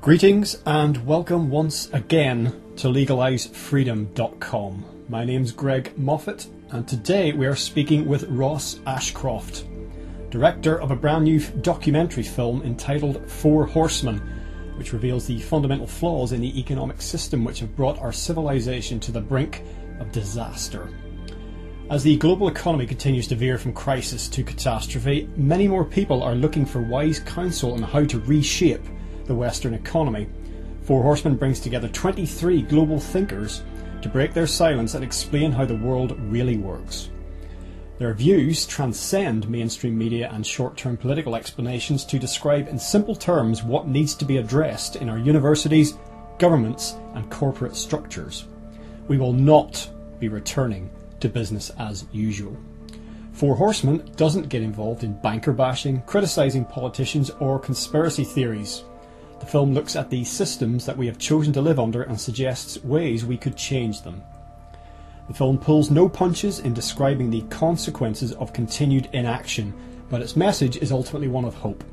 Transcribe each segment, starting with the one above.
Greetings and welcome once again to legalizefreedom.com. My name's Greg Moffat and today we are speaking with Ross Ashcroft, director of a brand new documentary film entitled Four Horsemen, which reveals the fundamental flaws in the economic system which have brought our civilization to the brink of disaster. As the global economy continues to veer from crisis to catastrophe, many more people are looking for wise counsel on how to reshape the Western economy. Four Horsemen brings together 23 global thinkers to break their silence and explain how the world really works. Their views transcend mainstream media and short-term political explanations to describe in simple terms what needs to be addressed in our universities, governments and corporate structures. We will not be returning to business as usual. Four Horsemen doesn't get involved in banker bashing, criticising politicians or conspiracy theories. The film looks at the systems that we have chosen to live under and suggests ways we could change them. The film pulls no punches in describing the consequences of continued inaction, but its message is ultimately one of hope.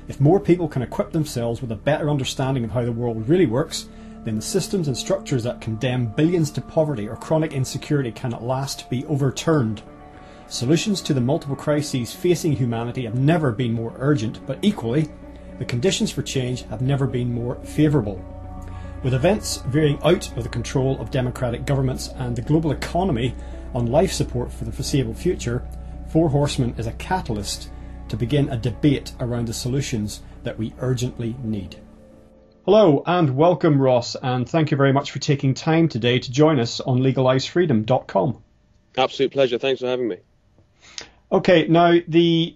If more people can equip themselves with a better understanding of how the world really works, then the systems and structures that condemn billions to poverty or chronic insecurity can at last be overturned. Solutions to the multiple crises facing humanity have never been more urgent, but equally, the conditions for change have never been more favourable. With events veering out of the control of democratic governments and the global economy on life support for the foreseeable future, Four Horsemen is a catalyst to begin a debate around the solutions that we urgently need. Hello and welcome, Ross, and thank you very much for taking time today to join us on legalizefreedom.com. Absolute pleasure. Thanks for having me. Okay, now the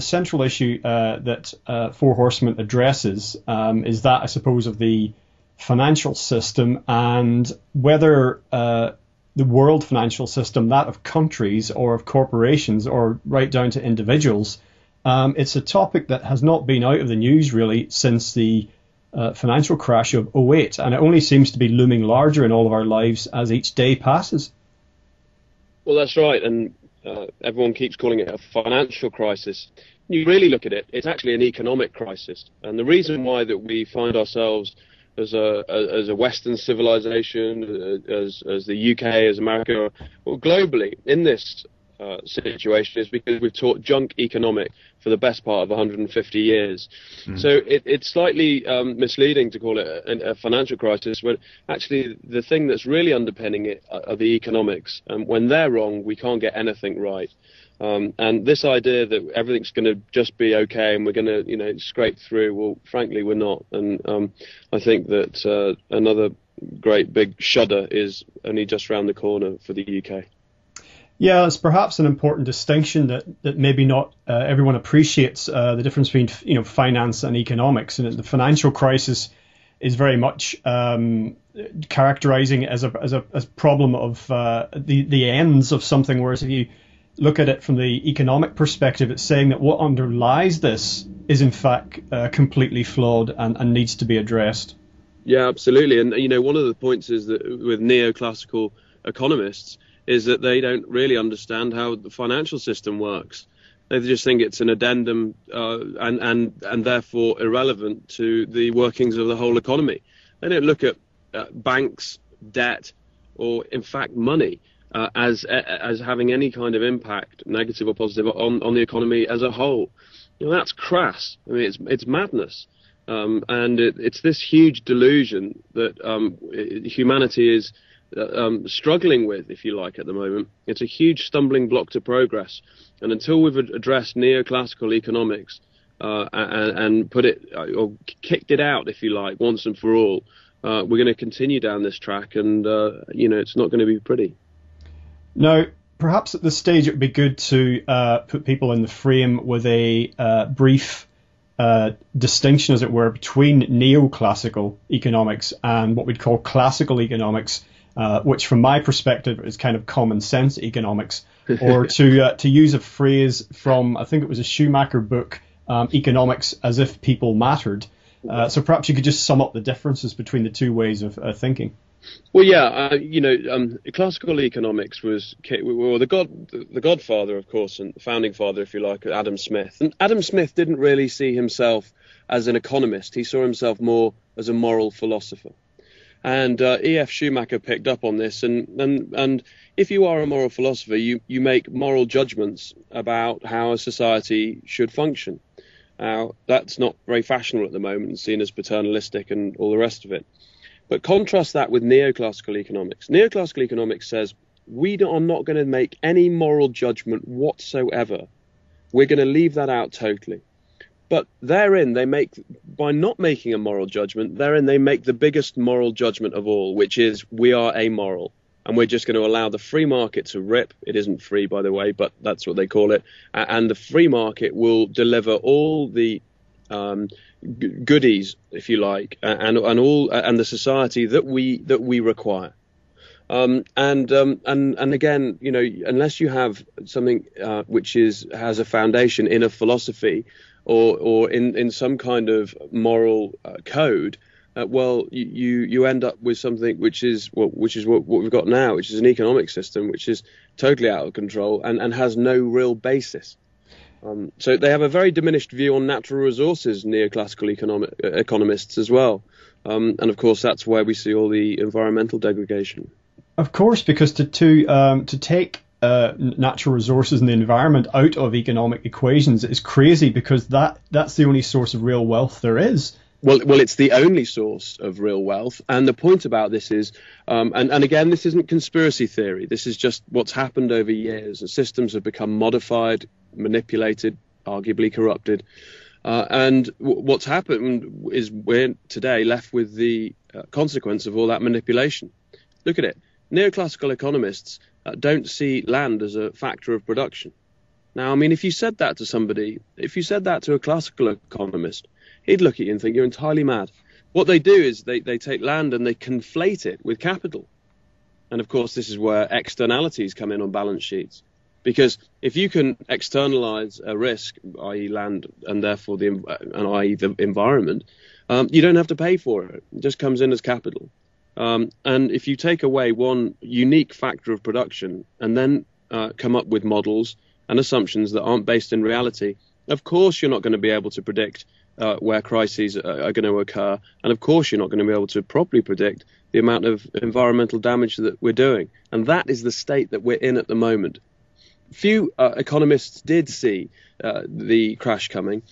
central issue that Four Horsemen addresses is that, I suppose, of the financial system and whether the world financial system, that of countries or of corporations or right down to individuals, it's a topic that has not been out of the news really since the financial crash of '08, and it only seems to be looming larger in all of our lives as each day passes. Well, that's right, and everyone keeps calling it a financial crisis. You really look at it, it's actually an economic crisis. And the reason why that we find ourselves as a Western civilization, as the UK, as America, or globally in this situation is because we've taught junk economic for the best part of 150 years. So it's slightly misleading to call it a financial crisis, when actually the thing that's really underpinning it are the economics. And when they're wrong, we can't get anything right. And this idea that everything's going to just be okay and we're going to, scrape through, well, frankly, we're not. And I think that another great big shudder is only just around the corner for the UK. Yeah, it's perhaps an important distinction that maybe not everyone appreciates, the difference between finance and economics. And the financial crisis is very much characterizing it as a problem of the ends of something, whereas if you look at it from the economic perspective, it's saying that what underlies this is in fact completely flawed and needs to be addressed. Yeah, absolutely. And one of the points is that with neoclassical economists is that they don't really understand how the financial system works. They just think it's an addendum and therefore irrelevant to the workings of the whole economy. They don't look at banks, debt, or in fact money as having any kind of impact, negative or positive, on the economy as a whole. That's crass. I mean, it's madness. And it's this huge delusion that humanity is struggling with, if you like, at the moment. It's a huge stumbling block to progress, and until we've addressed neoclassical economics and put it or kicked it out, if you like, once and for all, we're going to continue down this track, and it's not going to be pretty. Now, perhaps at this stage it would be good to put people in the frame with a brief distinction, as it were, between neoclassical economics and what we'd call classical economics, which from my perspective is kind of common sense economics, or to use a phrase from, I think it was a Schumacher book, economics as if people mattered. So perhaps you could just sum up the differences between the two ways of thinking. Well, yeah, classical economics was the godfather, of course, and the founding father, if you like, Adam Smith. And Adam Smith didn't really see himself as an economist. He saw himself more as a moral philosopher. And E.F. Schumacher picked up on this. And if you are a moral philosopher, you make moral judgments about how a society should function. Now, that's not very fashionable at the moment, seen as paternalistic and all the rest of it. But contrast that with neoclassical economics. Neoclassical economics says we are not going to make any moral judgment whatsoever. We're going to leave that out totally. But therein, by not making a moral judgment, therein they make the biggest moral judgment of all, which is we are amoral. And we're just going to allow the free market to rip. It isn't free, by the way, but that's what they call it. And the free market will deliver all the goodies, if you like, and the society that we require. And again, unless you have something which has a foundation in a philosophy or in some kind of moral code, you end up with something which is what we've got now, which is an economic system which is totally out of control and has no real basis. So they have a very diminished view on natural resources, neoclassical economists as well. And of course, that's where we see all the environmental degradation. Of course, because to take natural resources and the environment out of economic equations is crazy, because that's the only source of real wealth there is. Well, it's the only source of real wealth. And the point about this is, and again, this isn't conspiracy theory. This is just what's happened over years. The systems have become modified, manipulated, arguably corrupted. And what's happened is we're today left with the consequence of all that manipulation. Look at it. Neoclassical economists don't see land as a factor of production. Now, I mean, if you said that to somebody, if you said that to a classical economist, he'd look at you and think you're entirely mad. What they do is they take land and they conflate it with capital. And of course, this is where externalities come in on balance sheets. Because if you can externalize a risk, i.e. land, and therefore i.e. the environment, you don't have to pay for it. It just comes in as capital. And if you take away one unique factor of production and then come up with models and assumptions that aren't based in reality, of course you're not going to be able to predict where crises are going to occur. And of course you're not going to be able to properly predict the amount of environmental damage that we're doing. And that is the state that we're in at the moment. Few economists did see the crash coming.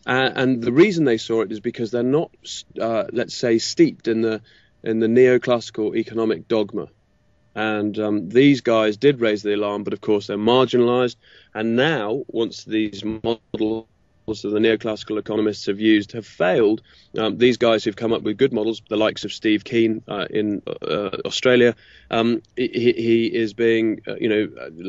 And the reason they saw it is because they're not, let's say, steeped in the neoclassical economic dogma. And these guys did raise the alarm, but of course they're marginalized. And now, once these models that the neoclassical economists have used have failed, these guys who've come up with good models, the likes of Steve Keen in Australia, he is being,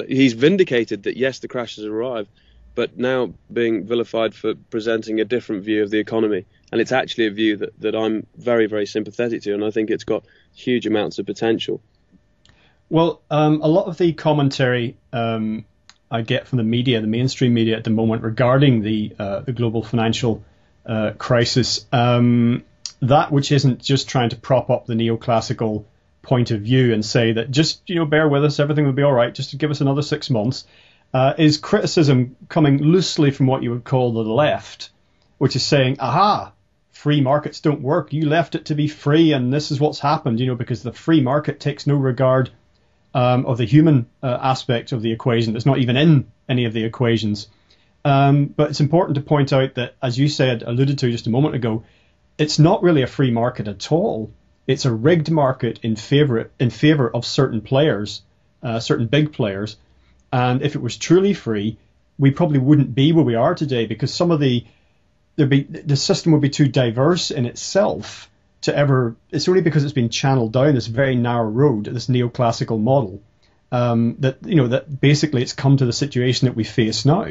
he's vindicated that, yes, the crash has arrived, but now being vilified for presenting a different view of the economy. And it's actually a view that I'm very, very sympathetic to, and I think it's got huge amounts of potential. Well, a lot of the commentary I get from the media, the mainstream media at the moment, regarding the global financial crisis, that which isn't just trying to prop up the neoclassical point of view and say that just, bear with us, everything will be all right, just to give us another 6 months, is criticism coming loosely from what you would call the left, which is saying, aha, free markets don't work. You left it to be free, and this is what's happened, because the free market takes no regard of the human aspect of the equation. It's not even in any of the equations. But it's important to point out that, as you alluded to just a moment ago, it's not really a free market at all. It's a rigged market in favor of certain players, certain big players. And if it was truly free, we probably wouldn't be where we are today, because the system would be too diverse in itself to ever. It's only because it's been channeled down this very narrow road, this neoclassical model, that basically it's come to the situation that we face now.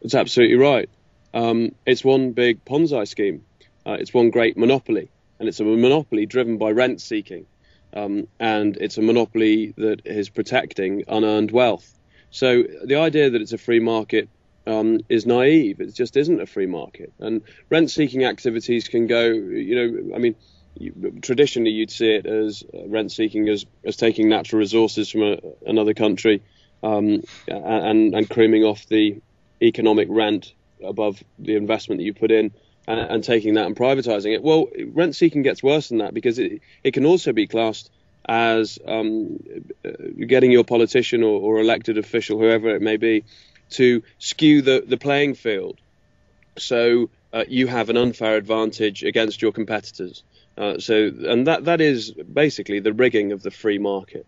That's absolutely right. It's one big Ponzi scheme. It's one great monopoly, and it's a monopoly driven by rent seeking, and it's a monopoly that is protecting unearned wealth. So the idea that it's a free market is naive. It just isn't a free market. And rent-seeking activities can go, traditionally you'd see it as rent-seeking as taking natural resources from another country and creaming off the economic rent above the investment that you put in. and taking that and privatizing it. Well, rent seeking gets worse than that, because it can also be classed as getting your politician or elected official, whoever it may be, to skew the playing field. So you have an unfair advantage against your competitors. And that is basically the rigging of the free market.